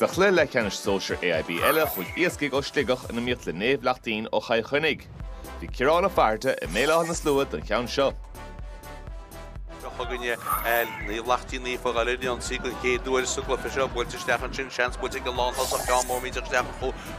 Sa chluiche leathcheannais Shóisir AIB eile chuig Iascaigh-0-13 in míocht le Naomh Lachtáin ó Chluiche. Bhí Ciaráin farte I méile na slúad don cheann seo. Chogunne Naomh Lachtáin for Galerion Sigel K dúir sugla fisio bwylti Stefan sin chance bwylti galant as of gan mór míidir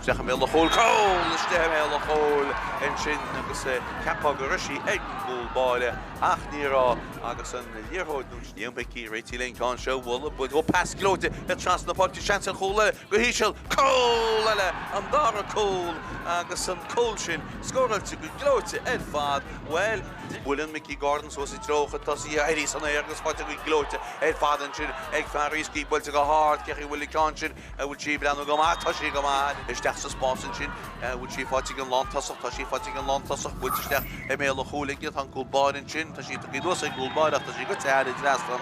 Stefan mé le hól cól Stefan mé le hól en sin agus capá gorushi egul báile ach nírá agus an lírhóid nún sníom becí réití lein can seo bhla bud ó pas glóte et chance na páti chance an chóla go hísel cól eile an dara cól agus an cól sin scorilti go glóte ed fad well bwylin Mickey Gordons was I drocha tas I Iris an agus fáte go glóte ed fad an sin ag fan Iascaigh bwylti go hard cechi bhfuil can sin bhfuil si brenn go má tá si go má is deach sa spásin sin bhfuil si fáte an lantasach tá si fáte an lantasach bwylti steach mé le chólaigh an gúlbáin sin tá si go dúsa gúlbáid ach tá si go tead I drastan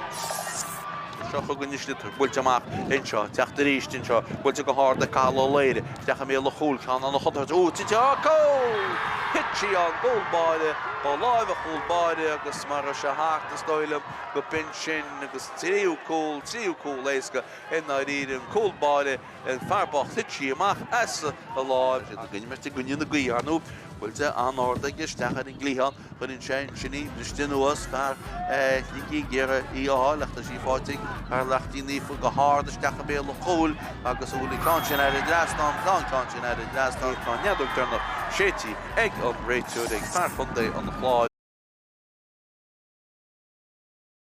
Seo chuguniste bhfuilte amach inseo teach de ríist inseo bhfuilte go hard a cála léire teach mé le chóil cheann an chutar tí cól hití an gúlbáide ó láimh a chóilbáide agus mar se háart is dóilem go bin sin agus tríú cól éasca ina ríad an cóilbáide an fearbach hití amach asa a láimh a gine me gunne na gaí anú bhfuilte an ordaige stechar in glíhan chun in sin sinní bristinúas fear líí géire I áhallach a sí fáting ar Lachtáin fu go hard a stecha bé le chóil agus bhfuil can sin ar I drastam can sin ar I drastam can neadú turnach sétí ag an réitú ag fear fundé an na chláid